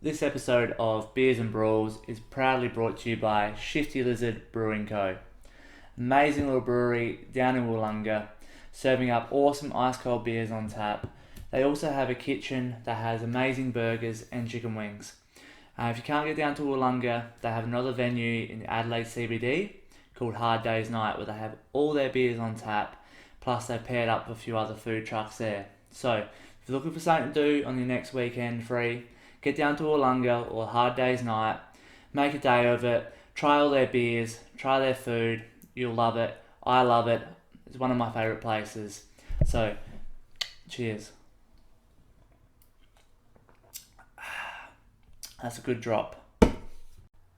This episode of Beers and Brawls is proudly brought to you by Shifty Lizard Brewing Co. Amazing little brewery down in Wollonga, serving up awesome ice cold beers on tap. They also have a kitchen that has amazing burgers and chicken wings. If you can't get down to Wollonga, they have another venue in Adelaide CBD called Hard Day's Night, where they have all their beers on tap, plus they've paired up with a few other food trucks there. So, if you're looking for something to do on your next weekend free, get down to Wollonga or Hard Day's Night, make a day of it, try all their beers, try their food, you'll love it. I love it. It's one of my favourite places. So, cheers. That's a good drop.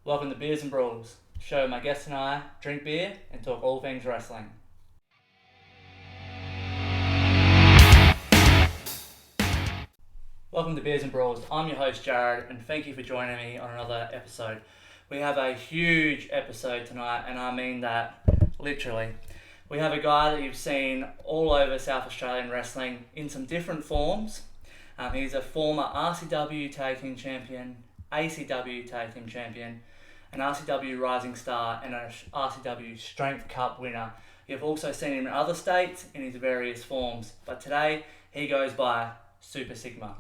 Welcome to Beers and Brawls, the show where my guests and I drink beer and talk all things wrestling. Welcome to Beers and Brawls. I'm your host Jared, and thank you for joining me on another episode. We have a huge episode tonight, and I mean that literally. We have a guy that you've seen all over South Australian wrestling in some different forms. He's a former RCW Tag Team Champion, ACW Tag Team Champion, an RCW Rising Star, and an RCW Strength Cup winner. You've also seen him in other states in his various forms, but today he goes by Super Sigma.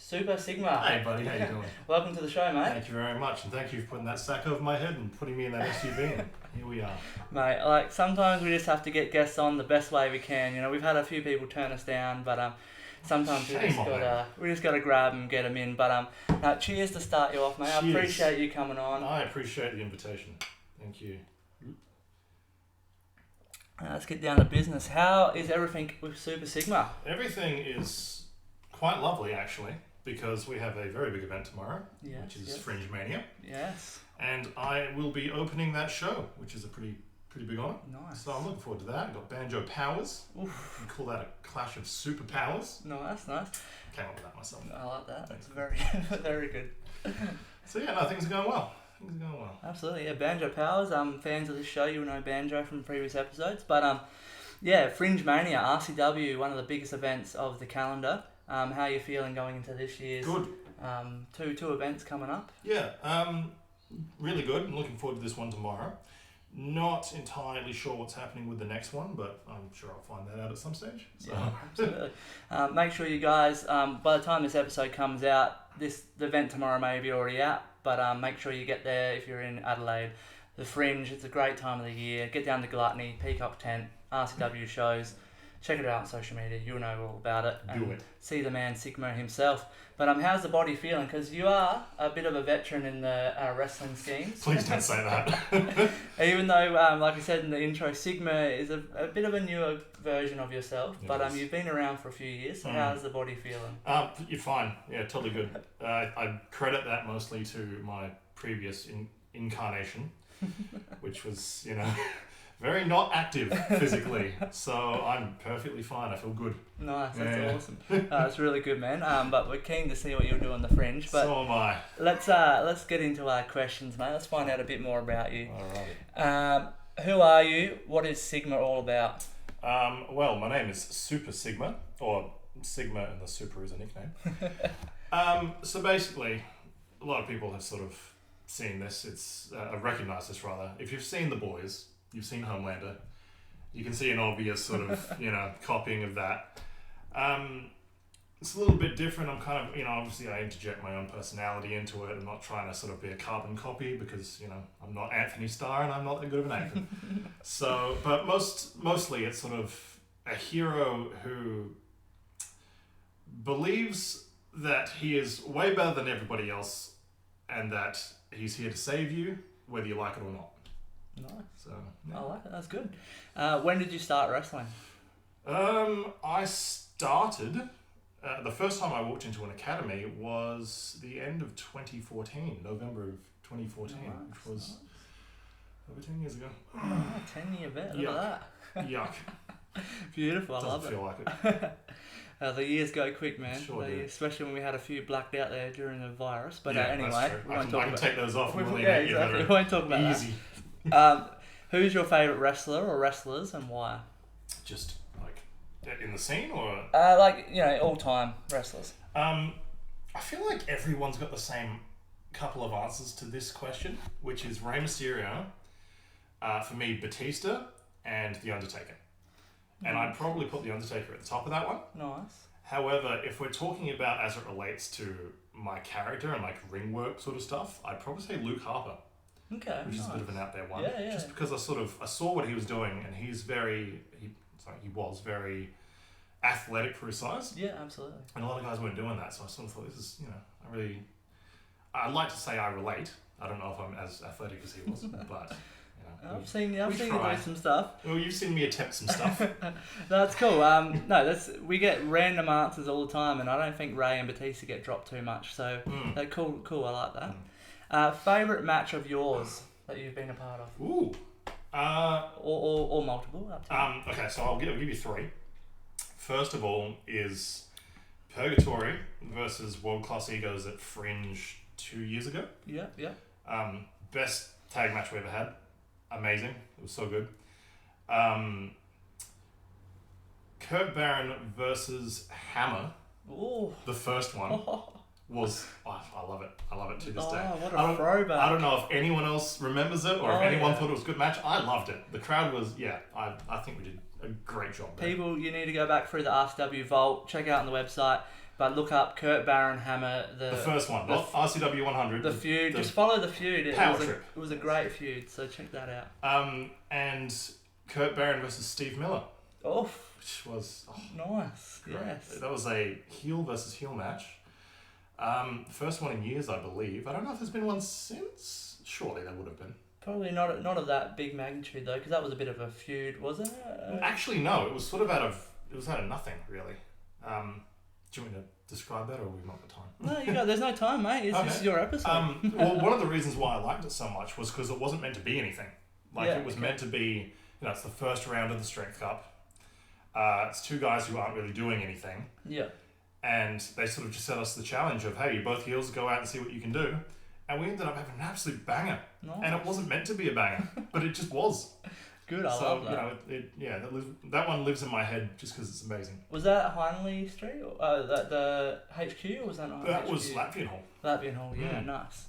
Super Sigma. Hey buddy, how you doing? Welcome to the show, mate. Thank you very much, and thank you for putting that sack over my head and putting me in that SUV. Here we are. Mate, like sometimes we just have to get guests on the best way we can. You know, we've had a few people turn us down, but sometimes we just gotta grab them, get them in. But cheers to start you off, mate. Cheers. I appreciate you coming on. I appreciate the invitation. Thank you. Let's get down to business. How is everything with Super Sigma? Everything is quite lovely actually, because we have a very big event tomorrow, which is Fringe Mania. Yes. And I will be opening that show, which is a pretty big honour. Nice. So I'm looking forward to that. I've got Banjo Powers. Oof. You call that a clash of superpowers. Nice. Came up with that myself. I like that. That's very, very good. So yeah, no, things are going well. Absolutely, yeah. Banjo Powers. Fans of this show, you'll know Banjo from previous episodes. But Fringe Mania, RCW, one of the biggest events of the calendar. How are you feeling going into this year's? Good. Two events coming up. Yeah, really good. I'm looking forward to this one tomorrow. Not entirely sure what's happening with the next one, but I'm sure I'll find that out at some stage. So. Yeah, absolutely. Make sure you guys, by the time this episode comes out, the event tomorrow may be already out, but make sure you get there if you're in Adelaide. The Fringe, it's a great time of the year. Get down to Gluttony, Peacock Tent, RCW shows. Check it out on social media. You'll know all about it. Do it. See the man Sigma himself. But how's the body feeling? Because you are a bit of a veteran in the wrestling schemes. Please don't say that. Even though, like I said in the intro, Sigma is a bit of a newer version of yourself. But you've been around for a few years. So how's the body feeling? You're fine. Yeah, totally good. I credit that mostly to my previous incarnation, which was, very not active physically, so I'm perfectly fine. I feel good. Nice, that's awesome. It's really good, man. But we're keen to see what you'll do on the Fringe. But so am I. Let's get into our questions, mate. Let's find out a bit more about you. Alright. Who are you? What is Sigma all about? Well, my name is Super Sigma, or Sigma and the Super is a nickname. So basically, a lot of people have sort of seen this. It's recognized this rather. If you've seen The Boys, you've seen Homelander, you can see an obvious sort of, copying of that. It's a little bit different. I'm kind of, obviously I interject my own personality into it. I'm not trying to sort of be a carbon copy because, I'm not Anthony Starr and I'm not that good of an actor. So, but mostly it's sort of a hero who believes that he is way better than everybody else and that he's here to save you, whether you like it or not. Nice. So yeah. I like it. That's good. When did you start wrestling? I started. The first time I walked into an academy was the end of 2014, November of 2014, which was over 10 years ago. 10-year vet. Look at that. Yuck. Beautiful. I love it. Doesn't feel like it. The years go quick, man. Sure do. Especially when we had a few blacked out there during the virus. But yeah, anyway, we can take those off. We won't talk about easy. That. Who's your favourite wrestler or wrestlers and why? Just like in the scene or? All time wrestlers. I feel like everyone's got the same couple of answers to this question, which is Rey Mysterio, for me, Batista, and The Undertaker. And I'd probably put The Undertaker at the top of that one. Nice. However, if we're talking about as it relates to my character and like ring work sort of stuff, I'd probably say Luke Harper. Okay. Which is a bit of an out there one. Yeah. Just because I saw what he was doing, and he was very athletic for his size. Yeah, absolutely. And a lot of guys weren't doing that, so I sort of thought this is, I'd like to say I relate. I don't know if I'm as athletic as he was, but I've seen you do some stuff. Well, you've seen me attempt some stuff. That's cool. We get random answers all the time, and I don't think Ray and Batista get dropped too much. So cool. I like that. Favorite match of yours that you've been a part of? Ooh. Or multiple. Up to Okay, so I'll give you three. First of all is Purgatory versus World Class Egos at Fringe 2 years ago. Yeah. Best tag match we ever had. Amazing. It was so good. Kurt Barron versus Hammer. Ooh. The first one was... I love it. I love it to this day. What a throwback. I don't know if anyone else remembers it or if anyone thought it was a good match. I loved it. The crowd was... I think we did a great job there. People, you need to go back through the RCW Vault. Check it out on the website. But look up Kurt Barron Hammer. The first one, not RCW 100. The feud. Just follow the feud. Power trip. It was a great feud, so check that out. And Kurt Barron versus Steve Miller. Which was... nice. Great. Yes. That was a heel versus heel match. First one in years, I believe. I don't know if there's been one since. Surely there would have been. Probably not of that big magnitude, though, because that was a bit of a feud, wasn't it? Actually, no. It was sort of out of nothing, really. Do you want me to describe that, or have we not the time? No, there's no time, mate. This is your episode. Well, one of the reasons why I liked it so much was because it wasn't meant to be anything. It was meant to be, it's the first round of the Strength Cup. It's two guys who aren't really doing anything. Yeah. And they sort of just set us the challenge of, hey, you both heels, go out and see what you can do. And we ended up having an absolute banger. Nice. And it wasn't meant to be a banger, but it just was. Good, I love that. That one lives in my head just because it's amazing. Was that Heinley Street, or the HQ, or was that not That HQ? was Latvian Hall. Latvian Hall, yeah, nice.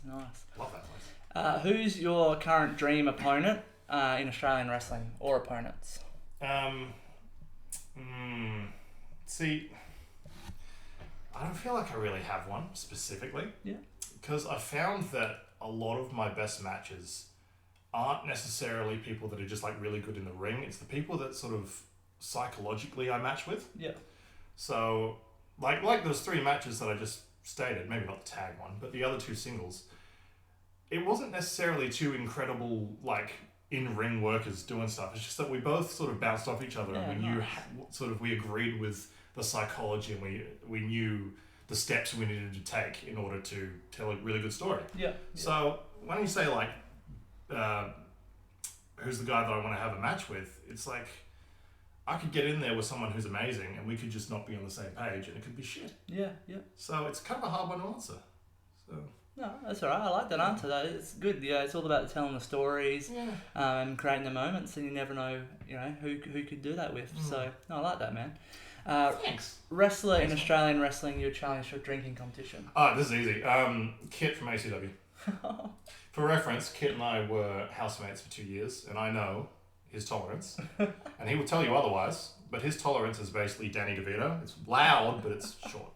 Love that place. Who's your current dream opponent in Australian wrestling, or opponents? See, I don't feel like I really have one specifically. Yeah. Because I found that a lot of my best matches aren't necessarily people that are just like really good in the ring. It's the people that sort of psychologically I match with. Yeah. So like those three matches that I just stated, maybe not the tag one, but the other two singles, it wasn't necessarily two incredible like in-ring workers doing stuff. It's just that we both sort of bounced off each other, and we knew we agreed with the psychology, and we knew the steps we needed to take in order to tell a really good story. Yeah. So when you say like, who's the guy that I want to have a match with, it's like I could get in there with someone who's amazing and we could just not be on the same page and it could be shit. Yeah. So it's kind of a hard one to answer. So no, that's alright. I like that answer though. It's good. Yeah, it's all about telling the stories and creating the moments, and you never know, who could do that with. So no, I like that, man. Thanks. Wrestler in Australian wrestling, you're challenged for a drinking competition. Oh, this is easy. Kit from ACW. For reference, Kit and I were housemates for 2 years, and I know his tolerance. And he will tell you otherwise, but his tolerance is basically Danny DeVito. It's loud, but it's short.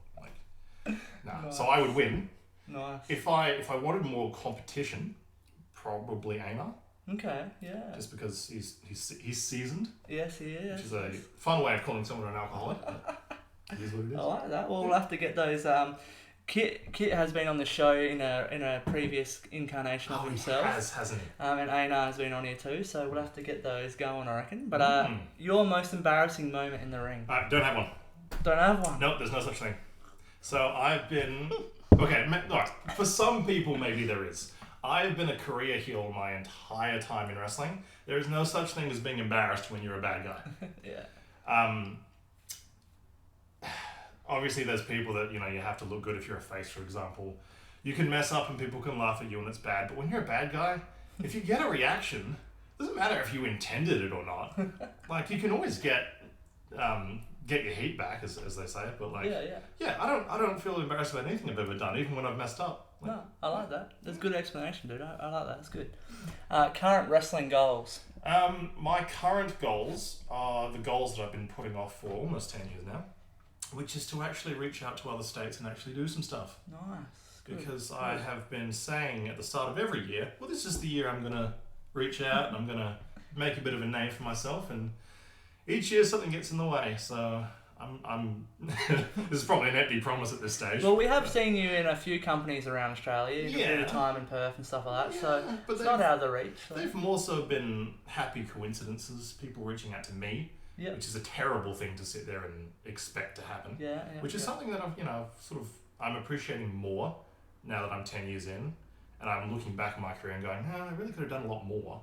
Nice. So I would win. Nice. If I wanted more competition, probably Einar. Okay, yeah. Just because he's seasoned. Yes, he is. Which is a fun way of calling someone an alcoholic. It is what it is. I like that. Well, we'll have to get those. Kit has been on the show in a previous incarnation of himself. He hasn't he? And Einar has been on here too, so we'll have to get those going, I reckon. But your most embarrassing moment in the ring? Don't have one. Don't have one? Nope, there's no such thing. So I've been... Okay, alright. For some people, maybe there is. I've been a career heel my entire time in wrestling. There is no such thing as being embarrassed when you're a bad guy. Yeah. Obviously, there's people that, you have to look good if you're a face, for example. You can mess up and people can laugh at you and it's bad. But when you're a bad guy, if you get a reaction, it doesn't matter if you intended it or not. Like, you can always get get your heat back, as they say. But like, yeah. I don't feel embarrassed about anything I've ever done, even when I've messed up. Like, no, I like that. That's a good explanation, dude. I like that. That's good. Current wrestling goals. My current goals are the goals that I've been putting off for almost 10 years now, which is to actually reach out to other states and actually do some stuff. Nice. Because I have been saying at the start of every year, well, this is the year I'm going to reach out and I'm going to make a bit of a name for myself, and each year something gets in the way, so I'm this is probably an empty promise at this stage. Well, we have seen you in a few companies around Australia. You did a bit of time in Perth and stuff like that, so it's not out of the reach. So. They've more so been happy coincidences, people reaching out to me, which is a terrible thing to sit there and expect to happen. Which is something that I'm appreciating more now that I'm 10 years in, and I'm looking back at my career and going, I really could have done a lot more.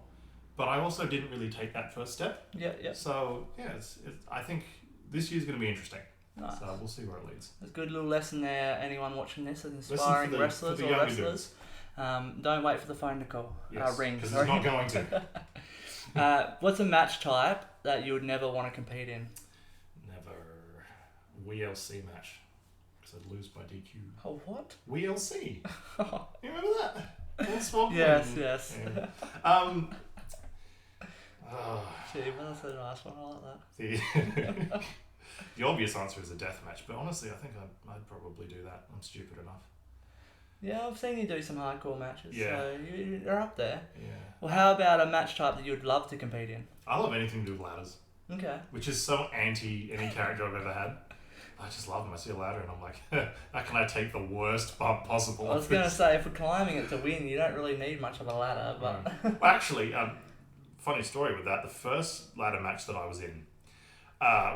But I also didn't really take that first step. So, I think this year's going to be interesting. Nice. So we'll see where it leads. There's a good little lesson there. Anyone watching this, inspiring wrestlers or wrestlers, don't wait for the phone to call. Ring. Because it's not going to. What's a match type that you would never want to compete in? Never. WLC match. Because I'd lose by DQ. Oh, what? WLC. You remember that? Yes. Yeah. Gee, that's a nice one. I like that. The obvious answer is a death match, but honestly, I think I'd probably do that. I'm stupid enough. Yeah, I've seen you do some hardcore matches, Yeah. so you're up there. Yeah. Well, how about a match type that you'd love to compete in? I love anything to do with ladders. Okay. Which is so anti any character I've ever had. I just love them. I see a ladder and I'm like, how can I take the worst bump possible? I was going to say, if we're climbing it to win, you don't really need much of a ladder, but... Well, actually, funny story with that. The first ladder match that I was in,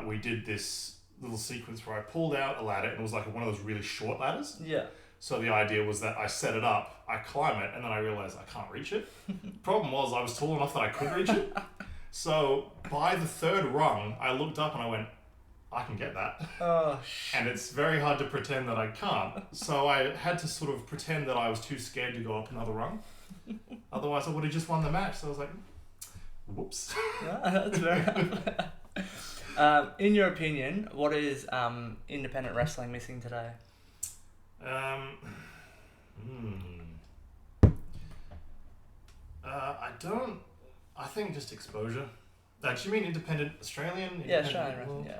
we did this little sequence where I pulled out a ladder and it was like one of those really short ladders. Yeah. So the idea was that I set it up, I climb it, and then I realized I can't reach it. Problem was I was tall enough that I could reach it. So by the third rung, I looked up and I went, I can get that. Oh, and it's very hard to pretend that I can't. So I had to sort of pretend that I was too scared to go up another rung. Otherwise I would have just won the match. So I was like, whoops. That's very in your opinion, what is independent wrestling missing today? I think just exposure. Do you mean independent Australian? Yeah, Australian wrestling, yeah.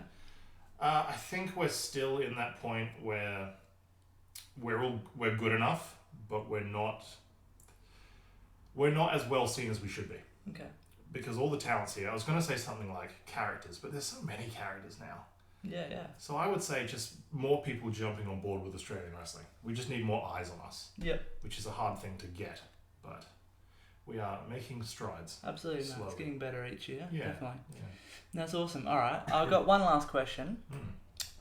I think we're still in that point where we're good enough, but we're not as well seen as we should be. Okay. Because all the talent's here. I was going to say something like characters, but there's so many characters now. Yeah. So I would say just more people jumping on board with Australian wrestling. We just need more eyes on us. Yep. Which is a hard thing to get, but we are making strides. Absolutely, no, it's getting better each year. Yeah, definitely. Yeah. That's awesome. All right, I've got one last question.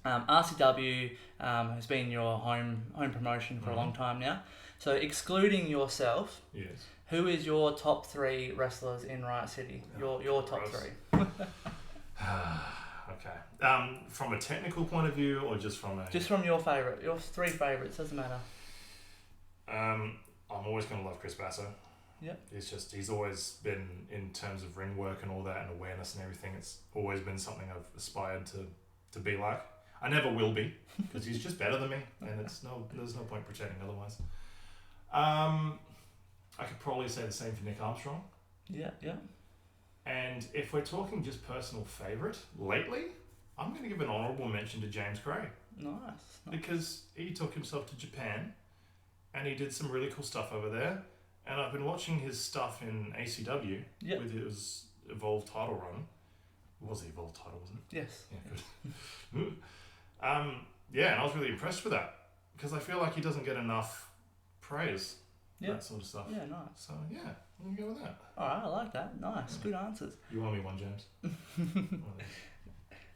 RCW has been your home promotion for a long time now. So excluding yourself, yes, who is your top 3 wrestlers in Riot City? Your top 3. Okay. From a technical point of view, or just from your favourite, your 3 favourites, doesn't matter. I'm always going to love Chris Basso. Yep. He's always been, in terms of ring work and all that and awareness and everything, it's always been something I've aspired to be like. I never will be, because he's just better than me, and there's no point pretending otherwise. I could probably say the same for Nick Armstrong. Yeah. And if we're talking just personal favourite, lately, I'm going to give an honourable mention to James Gray. Nice. Because he took himself to Japan, and he did some really cool stuff over there. And I've been watching his stuff in ACW with his Evolve title run. It was the Evolve title, wasn't it? Yes. Yeah, good. And I was really impressed with that, because I feel like he doesn't get enough praise. That sort of stuff. Yeah, nice. So yeah, I'm gonna go with that. Alright, I like that. Nice, good answers. You want me one, James?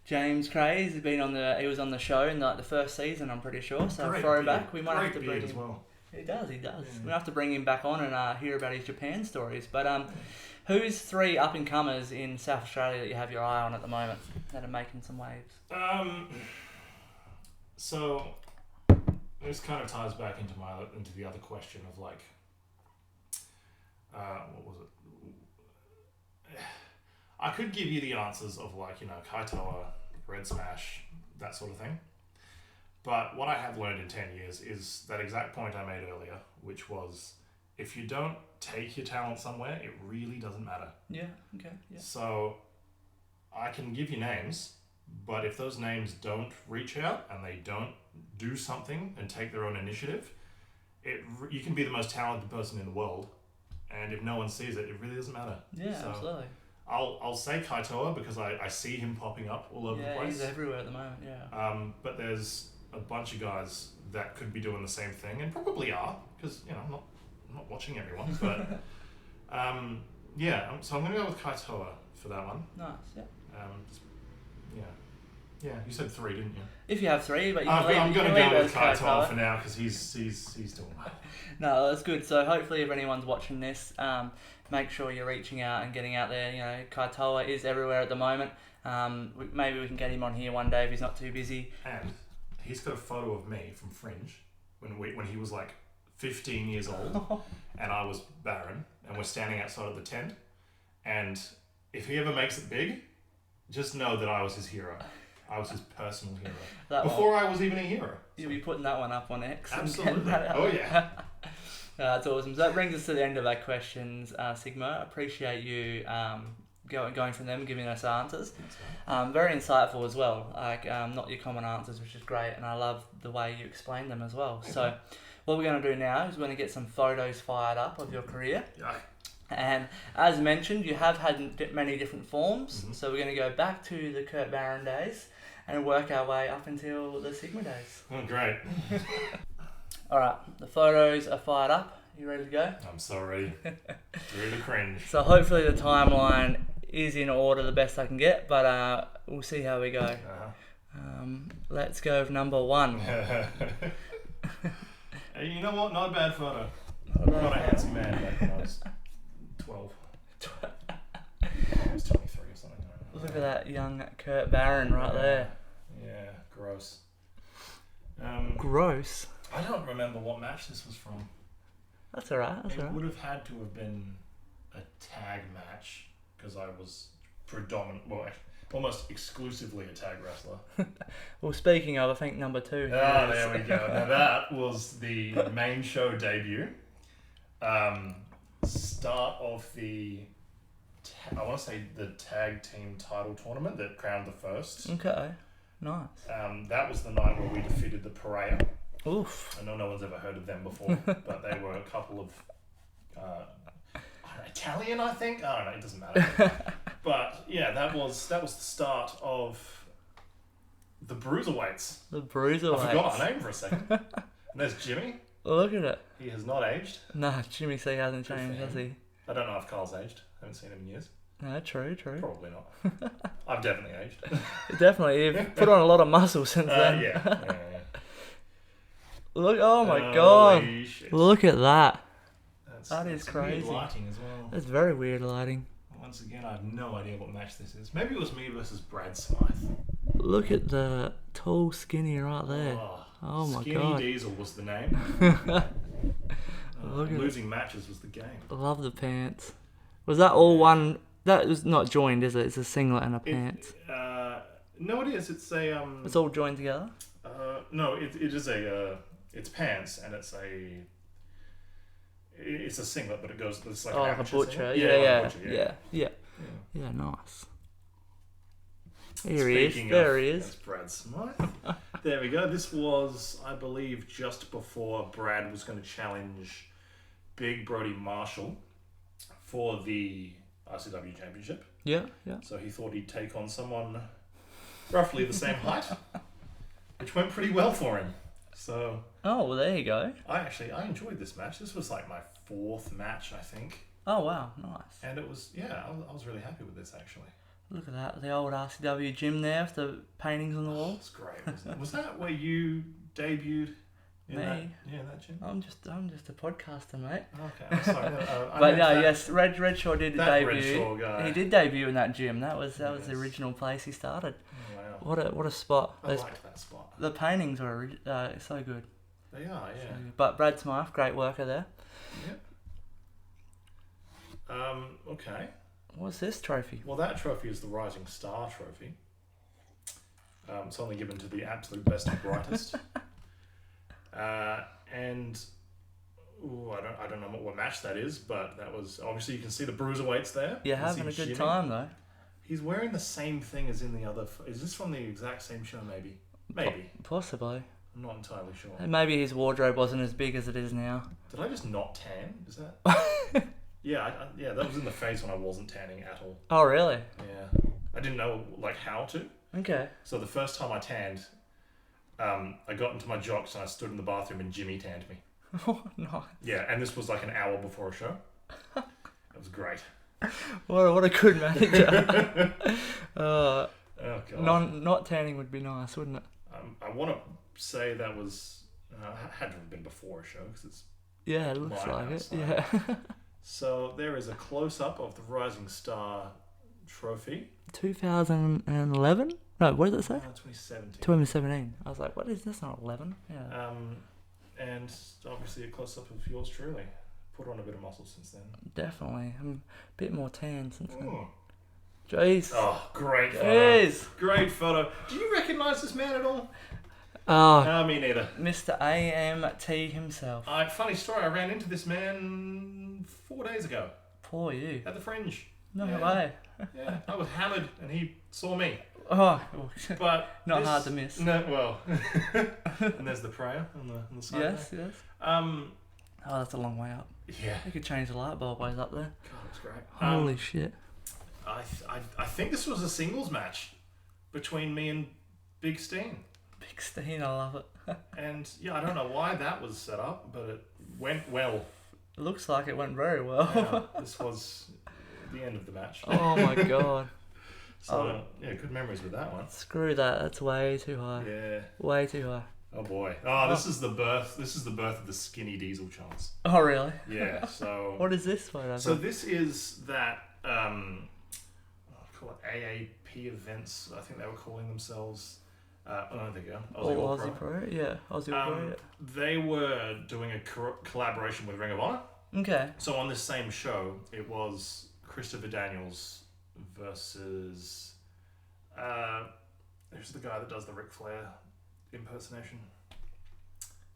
James Craze has been he was on the show in the first season, I'm pretty sure. So great throwback. beard. We might have to bring him. As well. He does. Yeah. We have to bring him back on and hear about his Japan stories. But who's 3 up and comers in South Australia that you have your eye on at the moment that are making some waves? So this kind of ties back into the other question of like, what was it? I could give you the answers of like, Kaitoa, red smash, that sort of thing. But what I have learned in 10 years is that exact point I made earlier, which was if you don't take your talent somewhere, it really doesn't matter. Yeah, okay. Yeah. So I can give you names, but if those names don't reach out and they don't do something and take their own initiative, you can be the most talented person in the world, and if no one sees it, it really doesn't matter. Yeah, so absolutely. I'll say Kaitoa because I see him popping up all over the place. Yeah, he's everywhere at the moment, yeah. But there's a bunch of guys that could be doing the same thing, and probably are, because, I'm not watching everyone, but so I'm going to go with Kaitoa for that one. Nice, yeah. Yeah, you said 3, didn't you? If you have 3, but I'm going to go with Kaitoa for now because he's doing well. No, that's good. So hopefully if anyone's watching this, make sure you're reaching out and getting out there. Kaitoa is everywhere at the moment. Maybe we can get him on here one day if he's not too busy. And he's got a photo of me from Fringe when he was like 15 years old and I was barren, and we're standing outside of the tent, and if he ever makes it big, just know that I was his hero. I was his personal hero. Before I was even a hero. You'll be putting that one up on X. Absolutely. Oh, yeah. That's awesome. So that brings us to the end of our questions, Sigma. Appreciate you going from them, giving us answers. Very insightful as well. Not your common answers, which is great, and I love the way you explain them as well. Okay. So what we're going to do now is we're going to get some photos fired up of your career. Yeah. And as mentioned, you have had many different forms. Mm-hmm. So we're going to go back to the Kurt Barron days and work our way up until the Sigma days. Oh, great. All right, the photos are fired up. You ready to go? I'm so ready. Ready to cringe. So hopefully the timeline is in order the best I can get, but we'll see how we go. Uh-huh. Let's go with number 1. Hey, you know what? Not a bad photo. Not a handsome man back when I was 12. I was 23 or something. Look at that young Kurt Barron right there. Yeah, gross. Gross? I don't remember what match this was from. That's alright, It would have had to have been a tag match, because I was almost exclusively a tag wrestler. Well, speaking of, I think number 2. There we go. Now that was the main show debut. Start of the, I want to say the tag team title tournament that crowned the first. Okay, nice. That was the night where we defeated the Pariah. Oof. I know no one's ever heard of them before, but they were a couple of Italian, I think. I don't know. It doesn't matter. But yeah, that was the start of the Bruiserweights. The Bruiserweights. I forgot my name for a second. And there's Jimmy. Look at it. He has not aged. Nah, Jimmy C hasn't changed, has he? I don't know if Carl's aged. I haven't seen him in years. No, true. Probably not. I've definitely aged. Definitely. You've put on a lot of muscle since then. Yeah. Look! Oh my god! Shit. Look at that. That is crazy. Weird lighting as well. That's very weird lighting. Once again, I have no idea what match this is. Maybe it was me versus Brad Smythe. Look at the tall skinny right there. Oh my Skinny god. Diesel was the name. Losing matches was the game. I love the pants. Was that all one? That was not joined, is it? It's a singlet and a pants. No, it is. It's a It's all joined together. No, it is a. It's pants and it's a. It's a singlet, but it goes. It's like like a butcher. Singlet. Yeah. Nice. Here he is. There he is. That's Brad Smythe. There we go. This was, I believe, just before Brad was going to challenge Big Brody Marshall for the RCW Championship. Yeah. So he thought he'd take on someone roughly the same height, which went pretty well for him. So. Oh, well, there you go. I enjoyed this match. This was like my 4th match, I think. Oh, wow. Nice. And it was, I was really happy with this, actually. Look at that. The old RCW gym there with the paintings on the wall. It's great, wasn't it? Was that where you debuted? Me? That gym? I'm just a podcaster, mate. Okay, I'm sorry. Yes, Redshaw did debut. Redshaw guy. He did debut in that gym. That was the original place he started. Oh, wow. What a spot. I liked that spot. The paintings were so good. They are, yeah. But Brad Smythe, great worker there. Yeah. Okay. What's this trophy? Well, that trophy is the Rising Star trophy. It's only given to the absolute best and brightest. And I don't know what match that is, but that was obviously you can see the bruiserweights there. You're having a good time though. He's wearing the same thing as in the other. Is this from the exact same show? Maybe. Possibly. I'm not entirely sure. Maybe his wardrobe wasn't as big as it is now. Did I just not tan? Is that? Yeah, yeah. That was in the phase when I wasn't tanning at all. Oh really? Yeah. I didn't know how to. Okay. So the first time I tanned, I got into my jocks and I stood in the bathroom and Jimmy tanned me. Oh, nice. Yeah, and this was like an hour before a show. It was great. What a good manager. Oh god. Not tanning would be nice, wouldn't it? I want to say that was had to have been before a show because it's it looks like outside. it. Yeah. So there is a close up of the Rising Star trophy. 2011? No, what does it say? 2017. 2017. I was like, what is this? Not 11? Yeah. And obviously a close up of yours truly. Put on a bit of muscle since then. Definitely. I'm a bit more tan since then. Ooh. Jeez. Oh, great photo. Jeez. Great photo. Do you recognise this man at all? Oh, Me neither. Mr. AMT himself. Funny story, I ran into this man 4 days ago. Poor you. At the Fringe. No way. Yeah, I was hammered and he saw me. Oh, but not hard to miss. No, well. And there's the prayer on the side. Yes, there. yes. Oh, that's a long way up. Yeah. You could change the light bulb ways up there. God, that's great. Holy shit. I think this was a singles match between me and Big Steen. Big Steen, I love it. And yeah, I don't know why that was set up, but it went well. It looks like it went very well. Yeah, this was the end of the match. Oh my god. So yeah, good memories with that one. Screw that. That's way too high. Yeah. Way too high. Oh boy. Oh, this is the birth. This is the birth of the skinny diesel chance. Oh really? Yeah. So. What is this photo? So this is that. Call it AAP events. I think they were calling themselves. There you go. Aussie Pro. Yeah. Aussie Pro. Yeah. They were doing a collaboration with Ring of Honor. Okay. So on this same show, it was Christopher Daniels versus. Who's the guy that does the Ric Flair impersonation?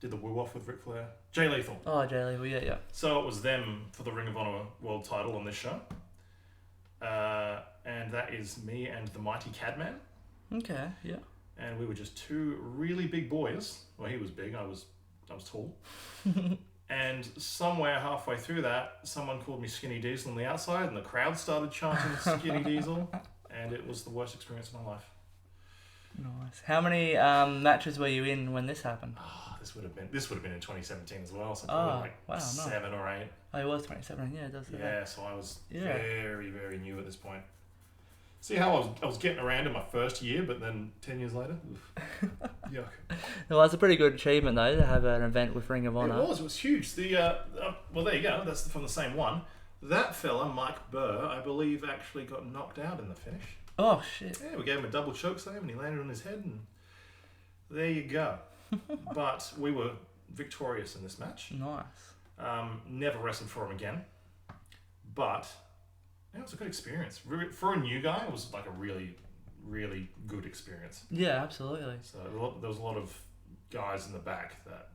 Did the woo off with Ric Flair? Jay Lethal. Oh, Jay Lethal. Yeah, yeah. So it was them for the Ring of Honor World Title on this show. And that is me and the Mighty Cadman. Okay. Yeah. And we were just two really big boys. Well, he was big. I was tall. And somewhere halfway through that, someone called me Skinny Diesel on the outside, and the crowd started chanting Skinny Diesel, and it was the worst experience of my life. Nice. How many matches were you in when this happened? Oh, this would have been in 2017 as well. So wow, 7 or 8. Oh, it was 2017. Yeah, it does. Yeah, so I was very, very new at this point. See how I was getting around in my first year, but then 10 years later, yuck. Well, that's a pretty good achievement though to have an event with Ring of Honor. It was huge. Well, there you go. That's from the same one. That fella, Mike Burr, I believe, actually got knocked out in the finish. Oh shit! Yeah, we gave him a double choke slam, and he landed on his head, and there you go. But we were victorious in this match. Nice. Never wrestled for him again, but. Yeah, it was a good experience. For a new guy, it was like a really, really good experience. Yeah, absolutely. So there was a lot of guys in the back that,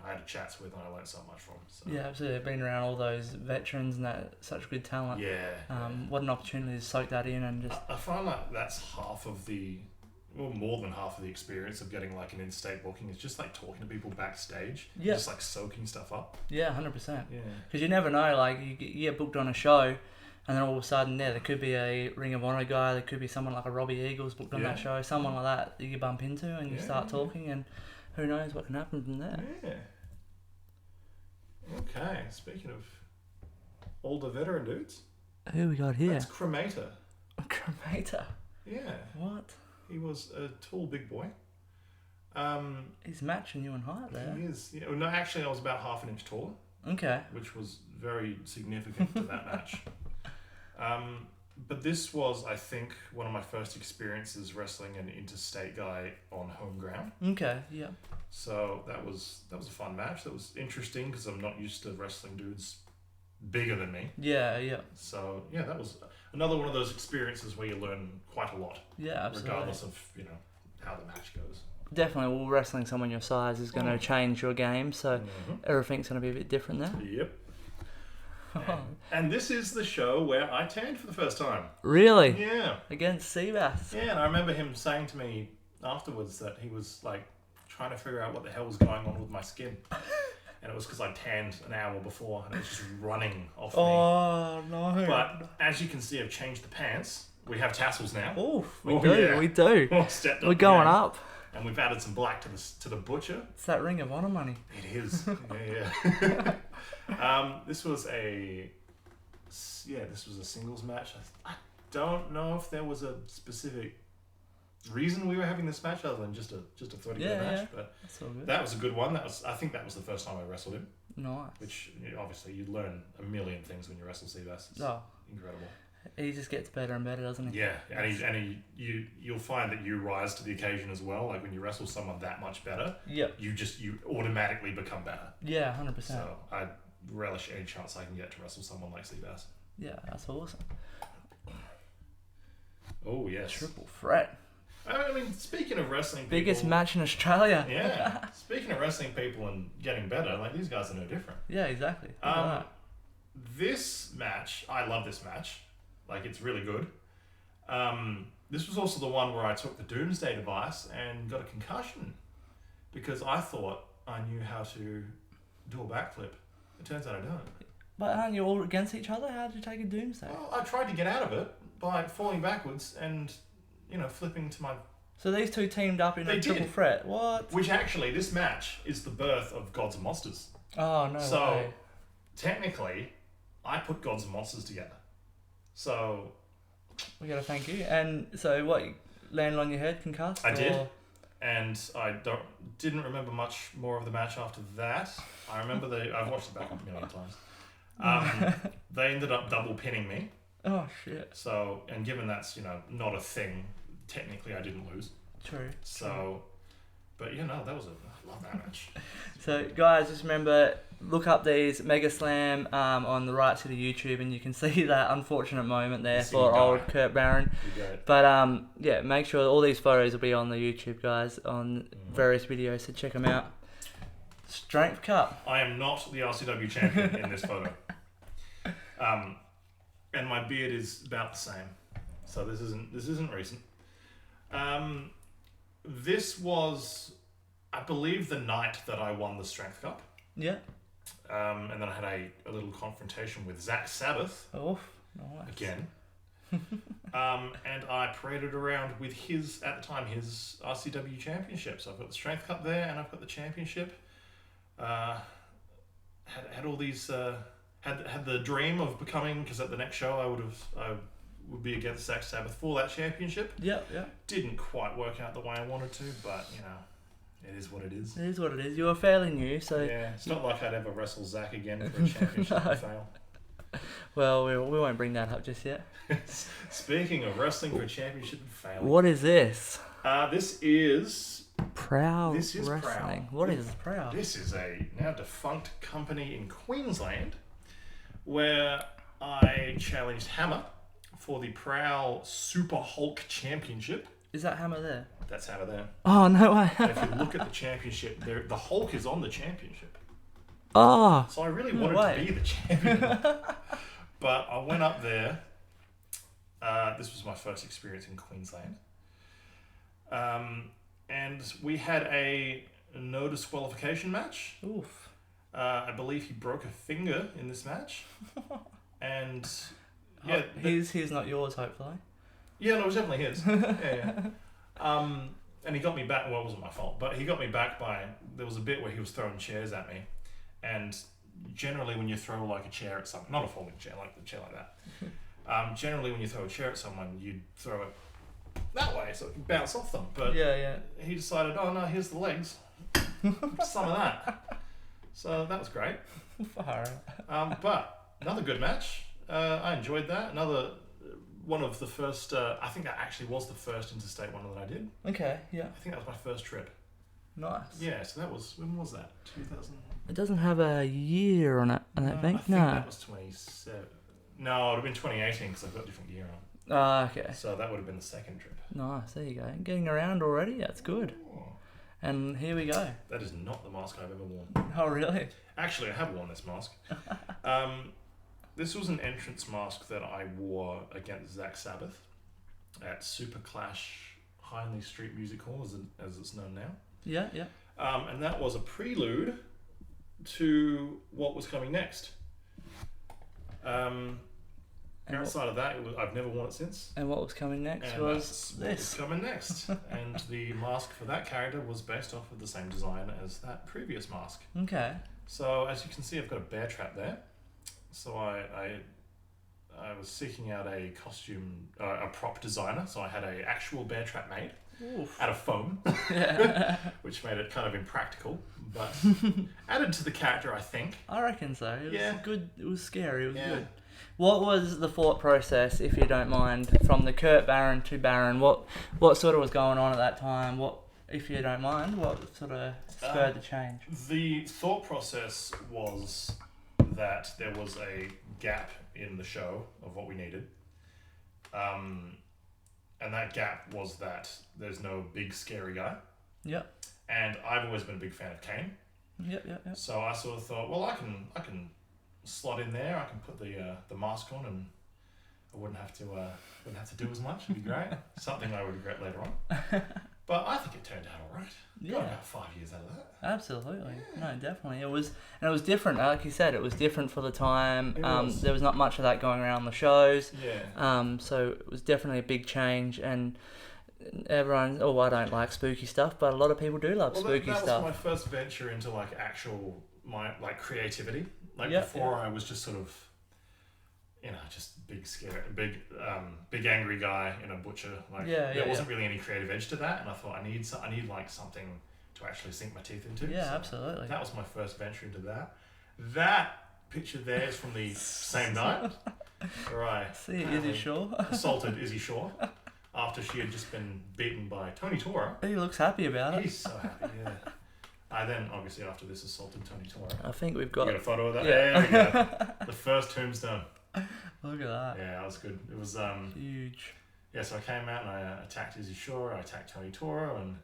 I had chats with and I learned so much from. So. Yeah, absolutely. I've been around all those veterans and such good talent. Yeah. What an opportunity to soak that in and just... I find like that's more than half of the experience of getting like an in-state booking is just like talking to people backstage. Yeah. Just like soaking stuff up. Yeah, 100%. Yeah. Because you never know, like you get booked on a show... And then all of a sudden, there could be a Ring of Honor guy, there could be someone like a Robbie Eagles booked on that show, someone like that you bump into and you start talking and who knows what can happen from there. Yeah. Okay, speaking of older veteran dudes. Who we got here? That's Cremator. Cremator? Yeah. What? He was a tall big boy. He's matching you in height there. He is. Yeah, no, actually I was about half an inch taller. Okay. Which was very significant to that match. But this was, I think, one of my first experiences wrestling an interstate guy on home ground. Okay, yeah. So that was a fun match. That was interesting because I'm not used to wrestling dudes bigger than me. Yeah, yeah. So yeah, that was another one of those experiences where you learn quite a lot. Yeah, absolutely. Regardless of how the match goes. Definitely, well, wrestling someone your size is going to change your game, so everything's going to be a bit different there. Yep. And this is the show where I tanned for the first time. Really? Yeah. Against Seabass. Yeah, and I remember him saying to me afterwards that he was like trying to figure out what the hell was going on with my skin. And it was because I tanned an hour before and it was just running off me. Oh, no. But as you can see, I've changed the pants. We have tassels now. Oof, we do. We're going up. And we've added some black to the butcher. It's that Ring of Honor money. It is. Yeah. This was a singles match. I don't know if there was a specific reason we were having this match other than just a 30-minute match, but that's all good. That was a good one. I think that was the first time I wrestled him. Nice. Which obviously you learn a million things when you wrestle Seabass. It's incredible. He just gets better and better, doesn't he? Yeah, and you'll find that you rise to the occasion as well. Like when you wrestle someone that much better, you automatically become better. Yeah, 100%. So I relish any chance I can get to wrestle someone like Seabass. Yeah, that's awesome. Oh yes, triple threat. I mean, speaking of wrestling people... Biggest match in Australia. Yeah. Speaking of wrestling people and getting better, like, these guys are no different. Yeah, exactly. This match, I love this match. Like, it's really good. This was also the one where I took the Doomsday device and got a concussion because I thought I knew how to do a backflip. It turns out I don't. But aren't you all against each other? How did you take a Doomsday? Well, I tried to get out of it by falling backwards and... flipping to my... So these two teamed up in a triple threat. What? Which actually, this match is the birth of Gods and Monsters. Oh, no way. So, technically, I put Gods and Monsters together. So... We gotta thank you. And so what, you landed on your head, concussed? I did. And I didn't remember much more of the match after that. I remember I've watched it back a million times. They ended up double pinning me. Oh, shit. So, and given that's, not a thing, technically I didn't lose. True. So, but I love that match. So, guys, just remember, look up these Mega Slam on the Riot City YouTube and you can see that unfortunate moment there for old Kurt Barron. But, make sure all these photos will be on the YouTube, guys, on various videos, so check them out. Strength Cup. I am not the RCW champion in this photo. And my beard is about the same, so this isn't recent. This was, I believe, the night that I won the Strength Cup. Yeah. And then I had a little confrontation with Zach Sabbath. Oh, nice. Again. And I paraded around with his RCW championship. So I've got the Strength Cup there, and I've got the championship. Had all these. Had the dream of becoming, because at the next show I would be against Zach Sabbath for that championship. Yeah. Didn't quite work out the way I wanted to, but it is what it is. It is what it is. You were fairly new, so... Yeah, it's not like I'd ever wrestle Zach again for a championship and fail. Well, we won't bring that up just yet. Speaking of wrestling for a championship and failing... What is this? This is... Prowl This is Wrestling. Prowl. What is Prowl? This is a now defunct company in Queensland where I challenged Hammer for the Prowl Super Hulk Championship. Is that Hammer there? That's Hammer there. Oh, no way. And if you look at the championship, the Hulk is on the championship. Oh. So I really wanted to be the champion. But I went up there. This was my first experience in Queensland. And we had a no disqualification match. Oof. I believe he broke a finger in this match. And he's not yours, hopefully. Yeah, no, it was definitely his. Yeah. And he got me back. Well, it wasn't my fault, but he got me back by, there was a bit where he was throwing chairs at me. And generally when you throw like a chair at someone, not a folding chair, like the chair like that. Generally when you throw a chair at someone, you throw it that way so it can bounce off them. But he decided, oh no, here's the legs. Some of that. So that was great. But another good match. I enjoyed that. Another one of the first, I think that actually was the first interstate one that I did. Okay, yeah. I think that was my first trip. Nice. Yeah, so that was, when was that? 2000? It doesn't have a year on it, I don't think. I think that was 27. No, it would have been 2018 because I've got a different year Ah, okay. So that would have been the second trip. Nice, there you go. Getting around already, that's good. Oh, And here we go. that is not the mask I've ever worn. Oh, really? Actually, I have worn this mask. This was an entrance mask that I wore against Zach Sabbath at Super Clash Hindley Street Music Hall, as it's known now. Yeah, yeah. And that was a prelude to what was coming next. Outside of that, I've never worn it since. And what was coming next And was what was this. coming next. And the mask for that character was based off of the same design as that previous mask. Okay. So as you can see, I've got a bear trap there. So I was seeking out a costume, a prop designer. So I had a actual bear trap made out of foam, which made it kind of impractical, but added to the character, I think. I reckon so. It was good. It was scary. It was Yeah. good. What was the thought process, if you don't mind, from the Kurt Baron to Baron? What sort of was going on at that time? What, if you don't mind, what sort of spurred the change? The thought process was that there was a gap in the show of what we needed. And that gap was that there's no big scary guy. Yep. And I've always been a big fan of Kane. Yep. So I sort of thought, well, I can slot in there. I can put the mask on, and I wouldn't have to do as much. It'd be great. Something I would regret later on. But I think it turned out all right. Yeah. Got about 5 years out of that. Absolutely. Yeah. No, definitely. It was different. Like you said, it was different for the time. It was. There was not much of that going around the shows. Yeah. So it was definitely a big change, and everyone. Oh, I don't like spooky stuff, but a lot of people do love spooky that stuff. was my first venture into my creativity. Yep, Before, I was just sort of, just big scary, big angry guy in a butcher. There wasn't really any creative edge to that, and I thought I need like something to actually sink my teeth into. Yeah, so absolutely. That was my first venture into that. That picture there is from the same night where I See, Izzy Shaw assaulted Izzy Shaw after she had just been beaten by Tony Tora. He looks happy about it. He's so happy, yeah. I then, obviously, after this, assaulted Tony Tora. I think we've You got got a photo of that? Yeah. There we go. The first tombstone. Look at that. Yeah, that was good. It was Huge. Yeah, so I came out and I attacked Izzy Shaw, I attacked Tony Tora, and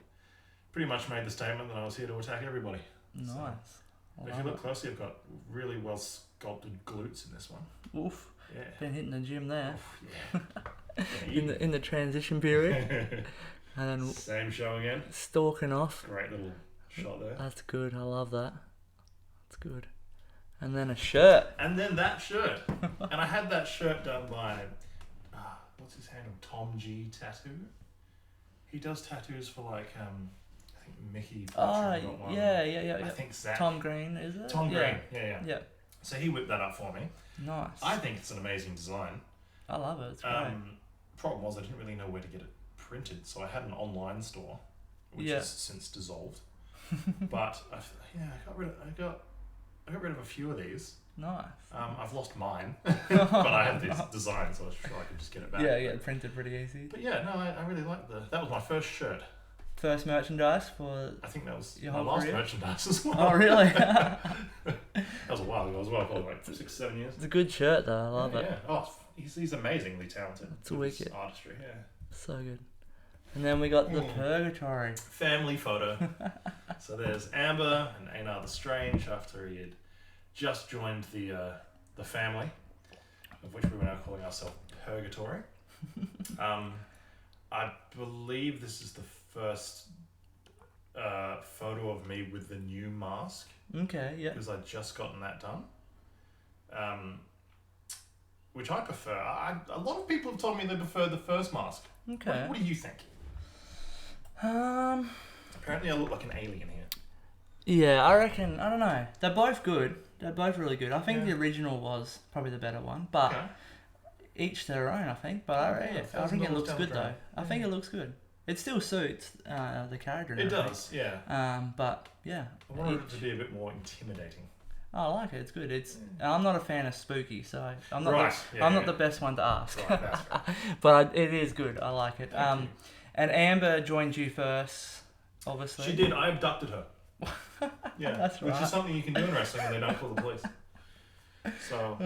pretty much made the statement that I was here to attack everybody. Nice. So, if you look closely, I've got really well sculpted glutes in this one. Oof. Yeah. Been hitting the gym there. Oof, yeah. in the transition period. And then Same show again. stalking off. Great little shot there. That's good. I love that. That's good. And then a shirt. And then that shirt. And I had that shirt done by, what's his handle? Tom G Tattoo. He does tattoos for I think Mickey. Oh, got one. yeah. I think Zach. Tom Green, is it? Tom Green. Yeah. Yeah. So he whipped that up for me. Nice. I think it's an amazing design. I love it. It's great. Problem was I didn't really know where to get it printed, so I had an online store, which has since dissolved. But I got rid of a few of these. Nice. I've lost mine, but I have this design, so I was sure I could just get it back. Yeah, it printed pretty easy. But yeah, no, I really liked that was my first shirt. First merchandise for. I think that was your my whole last career? merchandise as well. Oh, really? That was a while ago as well, probably like 6-7 years. It's a good shirt though. I love it. Yeah. Oh, he's amazingly talented. It's with his wicked. artistry. Yeah. So good. And then we got the purgatory. Family photo. So there's Amber and Einar the Strange after he had just joined the family, of which we were now calling ourselves Purgatory. I believe this is the first photo of me with the new mask. Okay, yeah. Because I'd just gotten that done. Which I prefer. A lot of people have told me they prefer the first mask. Okay. What do you think? Apparently I look like an alien here. Yeah, I reckon. I don't know. They're both good. They're both really good. I think the original was probably the better one, but each their own. I think, but I think it looks good though. I think it looks good. It still suits the character. It does, yeah. But yeah, I wanted it to be a bit more intimidating. I like it. It's good. I'm not a fan of spooky, so I'm not. Right. I'm not the best one to ask. Right, that's right. But it is good. I like it. Thank you. And Amber joined you first, obviously. She did. I abducted her. Yeah, That's which right. is something you can do in wrestling when they don't call the police. So,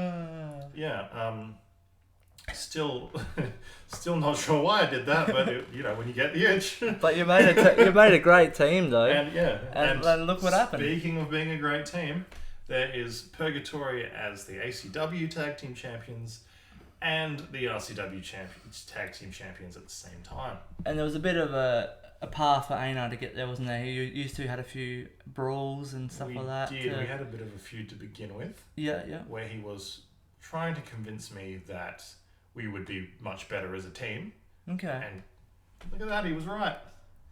yeah. Still not sure why I did that, but when you get the itch. But you made a great team though. And look what happened. Speaking of being a great team, there is Purgatory as the ACW Tag Team Champions and the RCW Tag Team Champions at the same time. And there was a bit of a path for Einar to get there, wasn't there? You used to had a few brawls and stuff like that. We had a bit of a feud to begin with. Yeah. Where he was trying to convince me that we would be much better as a team. Okay. And look at that, he was right.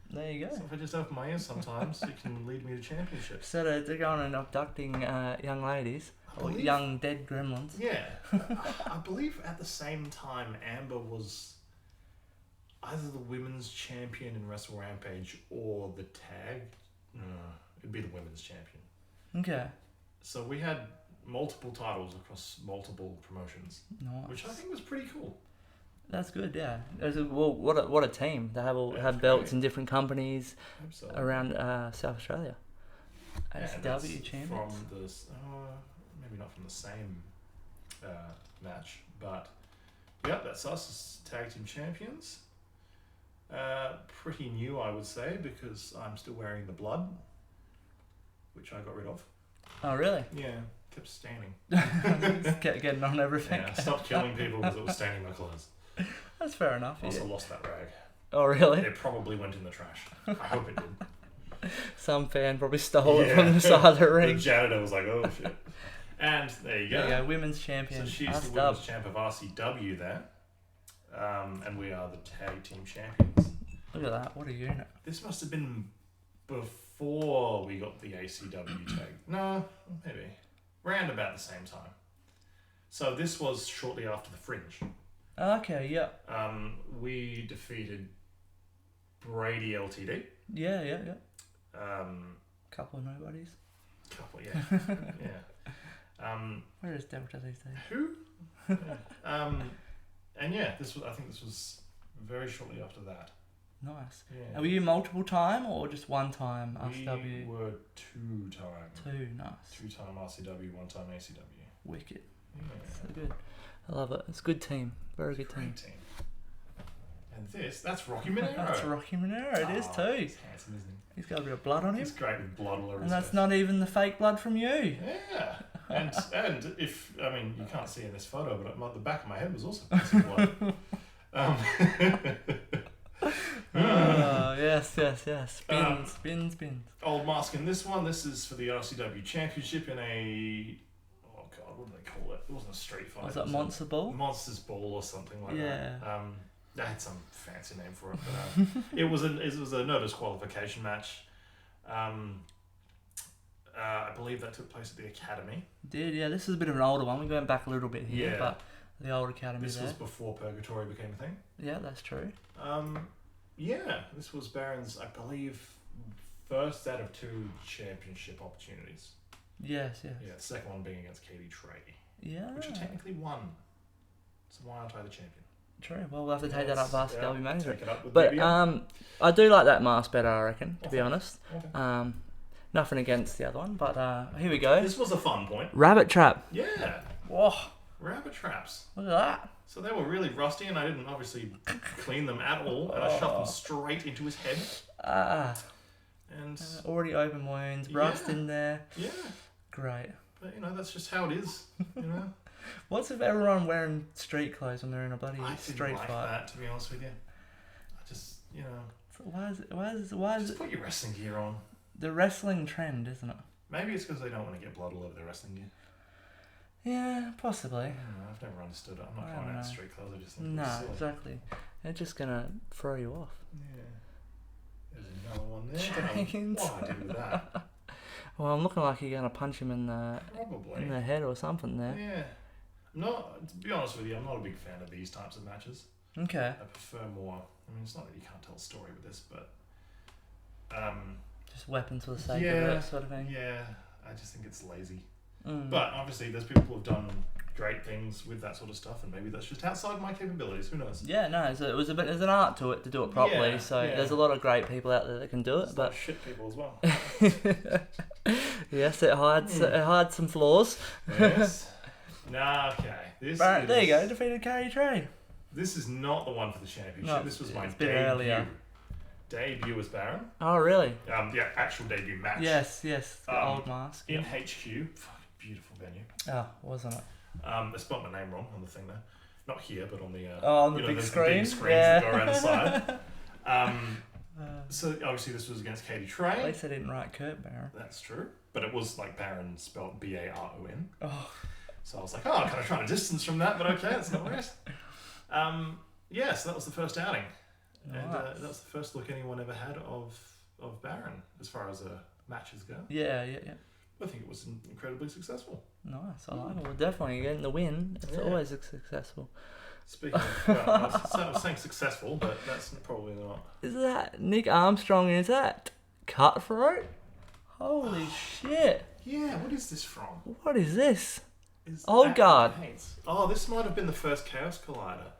There you go. So if I just open my ears sometimes, it can lead me to championships. So they're going and abducting young ladies. Or young dead gremlins. Yeah. I believe at the same time, Amber was either the women's champion in Wrestle Rampage or the tag. No, it'd be the women's champion. Okay. So we had multiple titles across multiple promotions, nice. Which I think was pretty cool. That's good, yeah. What a team. They have belts in different companies around South Australia. ACW champions. From the maybe not from the same match, but that's us as tag team champions. Pretty new, I would say, because I'm still wearing the blood, which I got rid of. Oh, really? Yeah. Kept staining. Kept getting on everything. Yeah, I stopped killing people because it was staining my clothes. That's fair enough. I also lost that rag. Oh, really? It probably went in the trash. I hope it did. Some fan probably stole it from the side of the ring. The janitor was like, oh shit. And there you go. There you go, women's champion. So she's the women's champ of RCW there. And we are the tag team champions. Look at that, what a unit. This must have been before we got the ACW tag. No, maybe. Round about the same time. So this was shortly after the Fringe. Okay, yeah. We defeated Brady LTD. Yeah. Couple of nobodies. Yeah. Where is Delta these days? Who? And yeah, I think this was very shortly after that. Nice. Yeah. And were you multiple time or just one time RCW? We were 2 time. 2, nice. 2 time RCW, 1 time ACW. Wicked. Yeah. So good. I love it. It's a good team. Very good team. And that's Rocky Monero. That's Rocky Monero. It is too. He's handsome, isn't he? He's got a bit of blood on him. He's great with blood all over his And that's face. not even the fake blood from you. Yeah. And if, you can't see in this photo, but the back of my head was also piece of blood. Yes. Spins. Old mask in this one. This is for the RCW Championship in a... Oh, God, what do they call it? It wasn't a street fight. Was that Monster Ball? Monster's Ball or something like that. They had some fancy name for it, but it was a no disqualification match. I believe that took place at the Academy. Did, yeah. This is a bit of an older one. We went back a little bit here, but the old Academy This was before Purgatory became a thing. Yeah, that's true. This was Baron's, I believe, first out of 2 championship opportunities. Yes. Yeah, the second one being against Katie Trey. Yeah. Which he technically won. So why aren't I the champion? True. Well, we'll have to take that up with RCW manager. But I do like that mask better, I reckon, to be honest. Okay. Nothing against the other one, but here we go. This was a fun point. Rabbit trap. Yeah. Whoa. Rabbit traps. Look at that. So they were really rusty, and I didn't obviously clean them at all, and I shoved them straight into his head. And already open wounds, rust in there. Yeah. Great. But that's just how it is. What's with everyone wearing street clothes when they're in a bloody street fight? That, to be honest with you. I just, So why is it? Put your wrestling gear on. The wrestling trend, isn't it? Maybe it's because they don't want to get blood all over their wrestling gear. Yeah, possibly. I've never understood it. I'm not trying out street clothes. I just think no, it's silly. Exactly. They're just gonna throw you off. Yeah. There's another one there. What do I do with that? Well, I'm looking like you're gonna punch him in the head or something there. Yeah. To be honest with you, I'm not a big fan of these types of matches. Okay. I prefer more. It's not that you can't tell a story with this, but just weapons for the sake of it, sort of thing. Yeah, I just think it's lazy. Mm. But obviously, there's people who've done great things with that sort of stuff, and maybe that's just outside my capabilities. Who knows? Yeah, no. So there's an art to it to do it properly. There's a lot of great people out there that can do it, but shit people as well. Yes, it hides some flaws. Yes. Nah, okay. There you go, defeated Cory Trey. This is not the one for the championship. No, this was my it's a bit debut. earlier. Debut as Baron. Oh, really? Yeah, actual debut match. Yes, the old mask. In HQ. Fucking beautiful venue. Oh, wasn't it? They spelled my name wrong on the thing there. Not here, but on the on the big screen. The big screens that go around the side. So obviously this was against Katie Trey. At least I didn't write Kurt Baron. That's true. But it was like Baron spelled Baron. Oh. So I was like, I'm kind of trying to distance from that, but okay, it's not worse. So that was the first outing. Nice. And that was the first look anyone ever had of Baron as far as matches go. Yeah. I think it was incredibly successful. Nice, I like it. Well, definitely getting the win. It's always successful. Speaking of, I was saying successful, but that's probably not. Is that Nick Armstrong? Is that Cutthroat? Holy shit. Yeah, what is this from? What is this? Old Guard. Oh, this might have been the first Chaos Collider.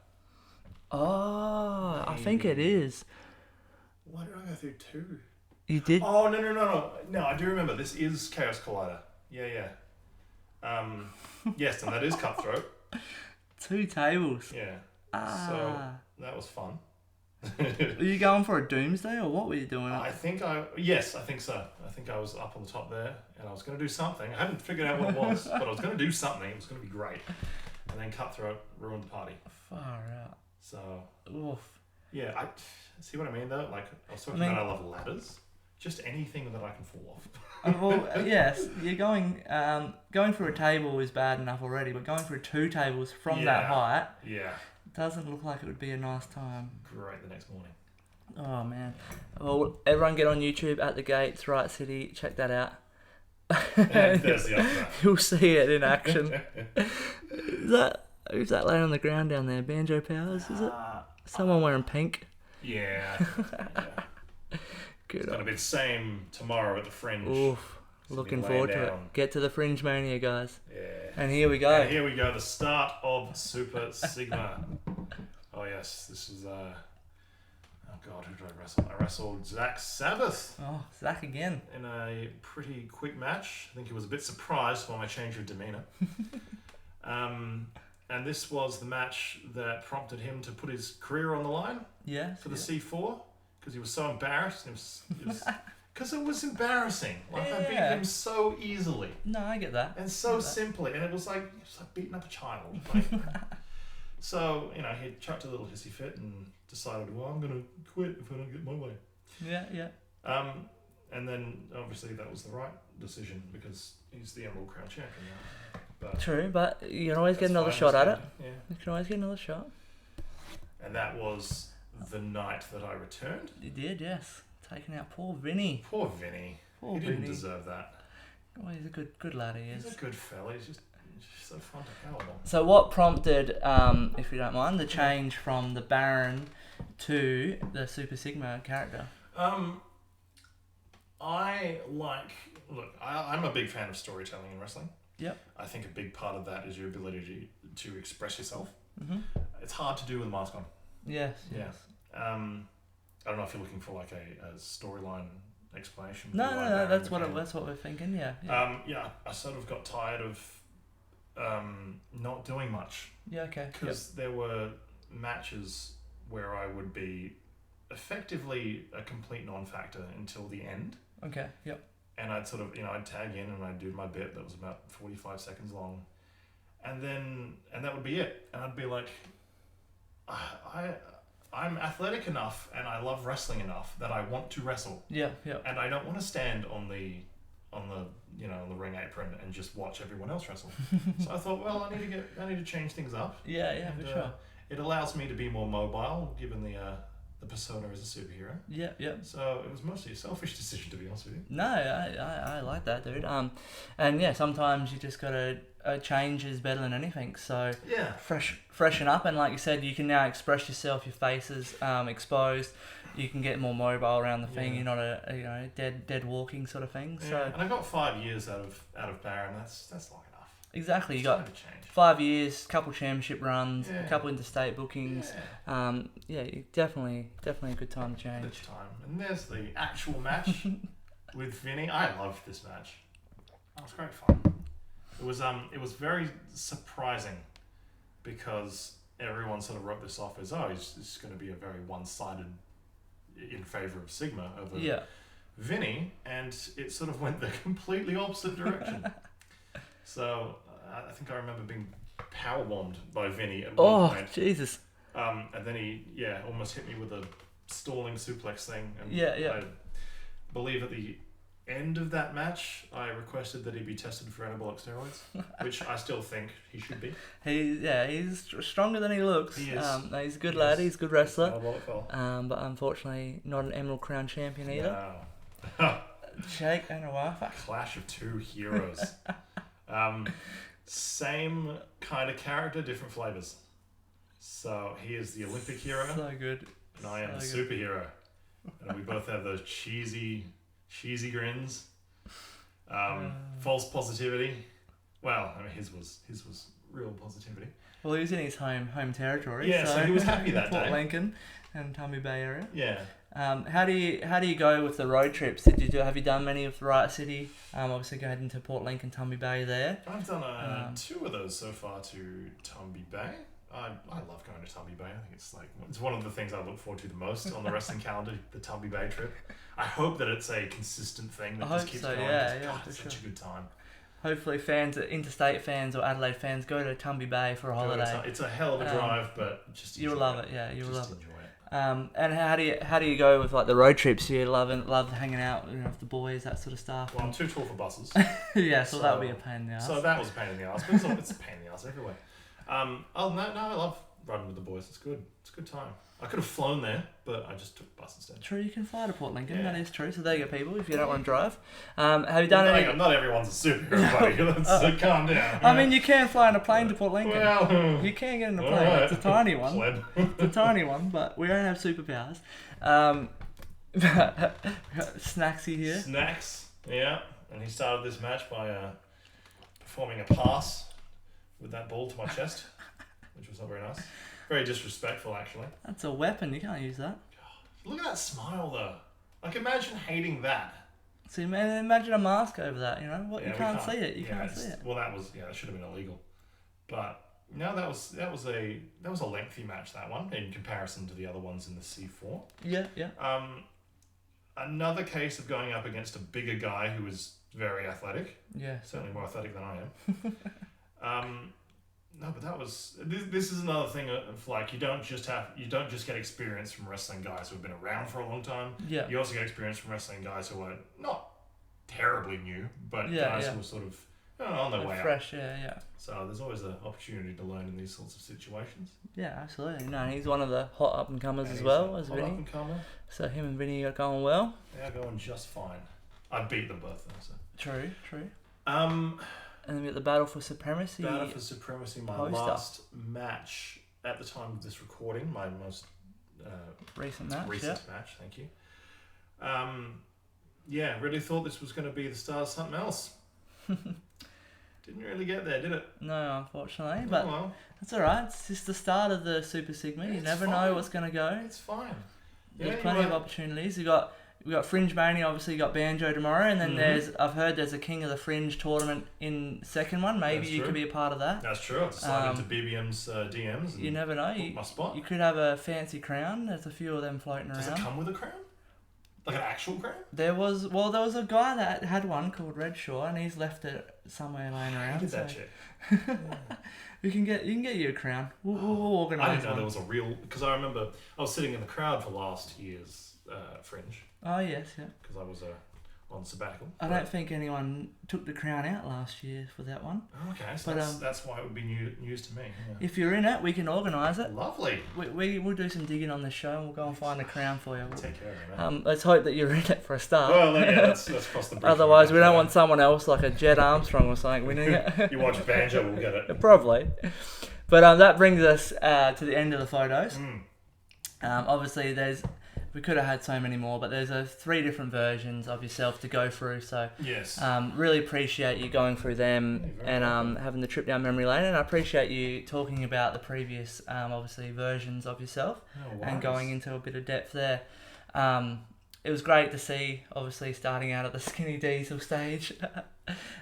Oh, I think it is. Why did I go through two? You did? Oh, no. No, I do remember. This is Chaos Collider. Yeah. Yes, and that is Cutthroat. 2 tables. Yeah. So, that was fun. Were you going for a Doomsday, or what were you doing? Yes, I think so. I think I was up on the top there, and I was going to do something. I hadn't figured out what it was, but I was going to do something. It was going to be great. And then Cutthroat ruined the party. Far out. So, oof. Yeah, I see what I mean though. Like I was talking about, I love ladders. Just anything that I can fall off. Well, yes, you're going for a table is bad enough already, but going for 2 tables from that height, doesn't look like it would be a nice time. Great the next morning. Oh man! Well, everyone get on YouTube at the Gates, Riot City. Check that out. There's the other. You'll see it in action. Who's that laying on the ground down there? Banjo Powers, is it? Someone wearing pink. Yeah. Good. It's gonna be the same tomorrow at the Fringe. Oof. Looking forward to it. Get to the Fringe Mania, guys. Yeah. And here we go. And here we go. The start of Super Sigma. Oh yes, this is oh god, who did I wrestle? I wrestled Zach Sabbath. Oh, Zach again. In a pretty quick match. I think he was a bit surprised by my change of demeanour. And this was the match that prompted him to put his career on the line. Yeah. For the C4, because he was so embarrassed. Because it was embarrassing. Like I beat him so easily. No, I get that. And so simply, and it was like beating up a child. Like, so he chucked a little hissy fit and decided, well, I'm gonna quit if I don't get my way. Yeah. And then obviously that was the right decision because he's the Emerald Crown champion now. But true, but you can always get another shot at it. Yeah. You can always get another shot. And that was the night that I returned. You did, yes. Taking out poor Vinny. Poor Vinny. He didn't deserve that. Well, he's a good lad, he is. He's a good fella. He's just so fun to hell on. So what prompted, if you don't mind, the change from the Baron to the Super Sigma character? I'm a big fan of storytelling in wrestling. Yep. I think a big part of that is your ability to express yourself. Mm-hmm. It's hard to do with a mask on. Yes. Yeah. I don't know if you're looking for like a storyline explanation. No, that's what we're thinking. Yeah. I sort of got tired of not doing much. Yeah. Okay. Because there were matches where I would be effectively a complete non-factor until the end. Okay. Yep. And I'd sort of, I'd tag in and I'd do my bit that was about 45 seconds long. And that would be it. And I'd be like, I'm athletic enough and I love wrestling enough that I want to wrestle. Yeah. And I don't want to stand on the the ring apron and just watch everyone else wrestle. So I thought, well, I need to change things up. Yeah, for sure. It allows me to be more mobile, given the persona as a superhero. Yeah. So it was mostly a selfish decision, to be honest with you. No, I like that, dude. And yeah, sometimes you just gotta change is better than anything. So yeah, freshen up, and like you said, you can now express yourself. Your face is exposed. You can get more mobile around the thing. You're not a dead walking sort of thing. Yeah. So and I got 5 years out of Baron. That's long enough. Exactly, you it's got 5 years, couple championship runs, a couple interstate bookings. Definitely a good time to change. Good time. And there's the actual match with Vinny. I loved this match. It was great fun. It was very surprising because everyone sort of wrote this off as, it's going to be a very one-sided in favour of Sigma over Vinny, and it sort of went the completely opposite direction. So I think I remember being powerbombed by Vinny at one point. Oh, Jesus. And then he, almost hit me with a stalling suplex thing. And I believe at the end of that match, I requested that he be tested for anabolic steroids, which I still think he should be. He's stronger than he looks. He is. He's a good lad. He's a good wrestler. But unfortunately, not an Emerald Crown champion either. No. Jake and Awafa. Clash of two heroes. Same kind of character, different flavors. So he is the Olympic hero. So good. And I am the superhero. And we both have those cheesy grins. False positivity. Well, I mean, his was real positivity. Well, he was in his home territory. Yeah, so he was happy that Port day. Lincoln and Tommy Bay area. Yeah. How do you go with the road trips? Have you done many of the Riot City? Obviously going into Port Lincoln, Tommy Bay there. I've done 2 of those so far to Tomby Bay. I love going to Tomby Bay. I think it's one of the things I look forward to the most on the wrestling calendar, the Tomby Bay trip. I hope that it's a consistent thing that just keeps going. It's such a good time. Hopefully interstate fans or Adelaide fans go to Tomby Bay for a holiday. It's a hell of a drive, but just you'll love it. Yeah, you'll love it. Enjoy it. And how do you go with like the road trips? You love hanging out, with the boys, that sort of stuff. Well, I'm too tall for buses. So that would be a pain in the ass. So that was a pain in the ass, but it's a pain in the ass everywhere. I love riding with the boys. It's good. It's a good time. I could have flown there, but I just took the bus instead. True, you can fly to Port Lincoln. Yeah. That is true. So there you go, people. If you don't want to drive, have you done any? Not everyone's a superhero, buddy. Let's calm down. I mean, you can fly in a plane to Port Lincoln. Well, you can get in a plane. Right. It's a tiny one. It's a tiny one, but we don't have superpowers. Snacksy here. Snacks, yeah. And he started this match by performing a pass with that ball to my chest, which was not very nice. Very disrespectful, actually. That's a weapon. You can't use that. Look at that smile, though. Like, imagine hating that. See, man, imagine a mask over that. You can't see it. You can't see it. Well, that should have been illegal. But no, that was a lengthy match. That one, in comparison to the other ones in the C4. Yeah. Another case of going up against a bigger guy who is very athletic. Yeah. Certainly more athletic than I am. No, but that was. This is another thing of like you don't just get experience from wrestling guys who have been around for a long time. Yeah. You also get experience from wrestling guys who are not terribly new, but guys who are sort of on their way fresh, up. Yeah. So there's always an opportunity to learn in these sorts of situations. Yeah, absolutely. No, he's one of the hot up and comers as well as Vinny. Hot up and comer. So him and Vinny are going well. They are going just fine. I beat them both though. So. True. And then we got the Battle for Supremacy. Battle for Supremacy, my last match at the time of this recording, my most recent match. Match, thank you. Really thought this was going to be the start of something else. Didn't really get there, did it? No, unfortunately. But that's all right. It's just the start of the Super Sigma. You never know what's going to go. It's fine. There's plenty of opportunities. We got Fringe Mania, obviously. You got Banjo tomorrow, and then I've heard there's a King of the Fringe tournament in second one. Maybe you could be a part of that. That's true. I'll slide into BBM's DMs. You never know. My spot. You could have a fancy crown. There's a few of them floating around. Does it come with a crown? Like an actual crown? There was a guy that had one called Redshaw, and he's left it somewhere laying around. How did that chick? You can get you a crown. We'll organise. I didn't know there was a real, because I remember I was sitting in the crowd for last year's Fringe. Oh yes, yeah. Because I was on sabbatical. I don't think anyone took the crown out last year for that one. Okay, so that's why it would be news to me. Yeah. If you're in it, we can organise it. Lovely. We'll do some digging on the show and we'll go and find a crown for you. Take care of it, man. Let's hope that you're in it for a start. Well, yeah, let's cross the bridge. Otherwise, we don't want someone else like a Jet Armstrong or something. We need You watch Banjo, we'll get it. Probably. But that brings us to the end of the photos. Obviously, we could have had so many more, but there's 3 different versions of yourself to go through. So yes, really appreciate you going through them and having the trip down memory lane. And I appreciate you talking about the previous, obviously, versions of yourself and going into a bit of depth there. it was great to see, obviously, starting out at the Skinny Diesel stage.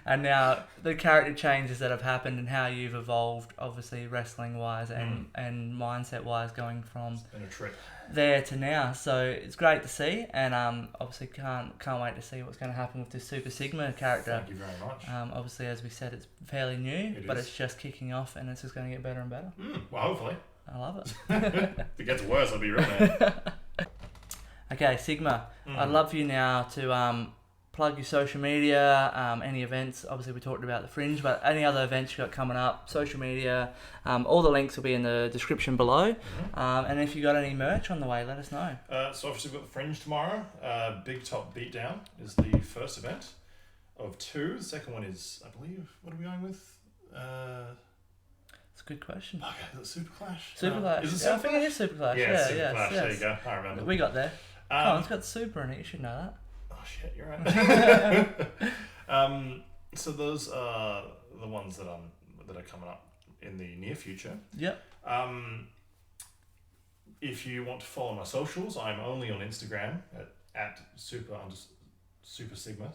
And now the character changes that have happened and how you've evolved, obviously, wrestling-wise and mindset-wise, going from It's been a trip. there to now. So it's great to see, and obviously can't wait to see what's going to happen with this Super Sigma character. Thank you very much. Obviously, as we said, it's fairly new, but it's just kicking off, and it's just going to get better and better. Well, hopefully. I love it. If it gets worse, I'll be real mad. Okay, Sigma, I'd love for you now to plug your social media, any events. Obviously, we talked about the Fringe, but any other events you got coming up, social media, all the links will be in the description below. And if you got any merch on the way, let us know. So obviously we've got the Fringe tomorrow. Big Top Beatdown is the first event of 2. The second one is, I believe, what are we going with? It's a good question. Okay, is it Super Clash? Super Clash. Is it Yeah, I Super think Clash? it is Super Clash. Yeah, Super yes, Clash. yes. There you go. I remember. We got there. Come on, it's got Super in it. You should know that. Oh shit, you're right. So those are the ones that are coming up in the near future. Yep. If you want to follow my socials, I'm only on Instagram at super sigma.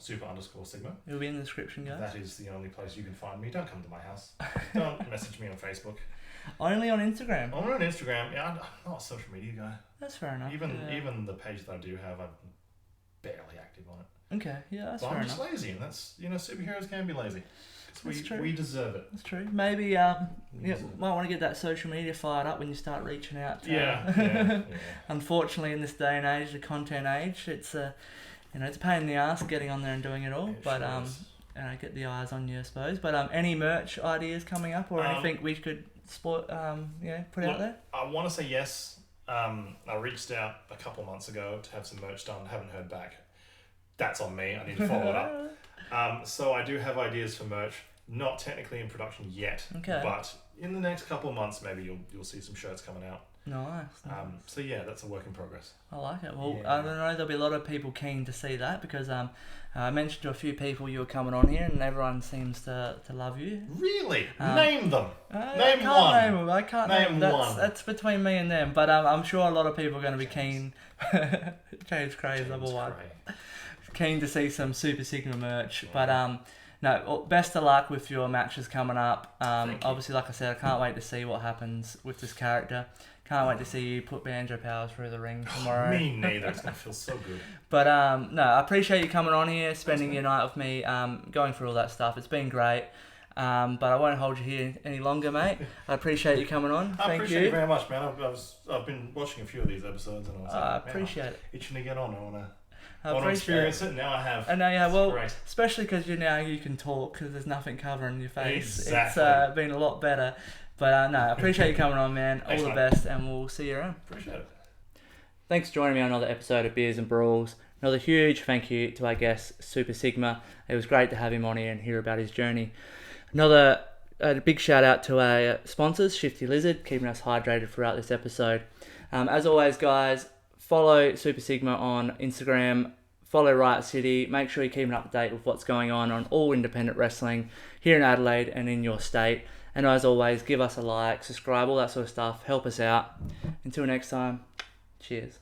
It'll be in the description, guys. That is the only place you can find me. Don't come to my house. Don't message me on Facebook. Only on Instagram. Only on Instagram. Yeah, I'm not a social media guy. That's fair enough. Even the page that I do have, I'm barely active on it. Okay, yeah, that's But fair I'm enough. just lazy, and that's superheroes can be lazy. That's true. We deserve it. That's true. Maybe might want to get that social media fired up when you start reaching out. To, Yeah. Unfortunately, in this day and age, the content age, it's it's a pain in the ass getting on there and doing it all. It But sure is. get the eyes on you, I suppose. But any merch ideas coming up or anything we could put out there? I want to say yes. I reached out a couple of months ago to have some merch done. Haven't heard back. That's on me. I need to follow it up. So I do have ideas for merch. Not technically in production yet. Okay. But in the next couple of months, maybe you'll see some shirts coming out. Nice. So yeah, that's a work in progress. I like it. Well, Yeah. I don't know. There'll be a lot of people keen to see that because I mentioned to a few people you were coming on here, and everyone seems to love you. Really? Name them. I can't one. name them. I can't Name them. one. That's between me and them. But I'm sure a lot of people are going to be keen. James Cray, number one. Cray. Keen to see some Super Sigma merch. But no, best of luck with your matches coming up. Obviously, like I said, I can't wait to see what happens with this character. Can't wait to see you put banjo powers through the ring tomorrow. Me neither. It's going to feel so good. But no, I appreciate you coming on here, spending your night with me, going through all that stuff. It's been great. But I won't hold you here any longer, mate. I appreciate you coming on. I Thank appreciate you. you very much, man. I've been watching a few of these episodes, and I was like, I appreciate it. Itching to get on. I want to appreciate experience it. Now I have. And now, It's well, great. especially because you can talk because there's nothing covering your face. Exactly. It's been a lot better. But no, I appreciate you coming on, man. Thanks, all the mate. best, and we'll see you around. Appreciate it. Thanks for joining me on another episode of Beers and Brawls. Another huge thank you to our guest, Super Sigma. It was great to have him on here and hear about his journey. Another big shout out to our sponsors, Shifty Lizard, keeping us hydrated throughout this episode. As always, guys, follow Super Sigma on Instagram, follow Riot City, make sure you're keeping up to date with what's going on all independent wrestling here in Adelaide and in your state. And as always, give us a like, subscribe, all that sort of stuff. Help us out. Until next time, cheers.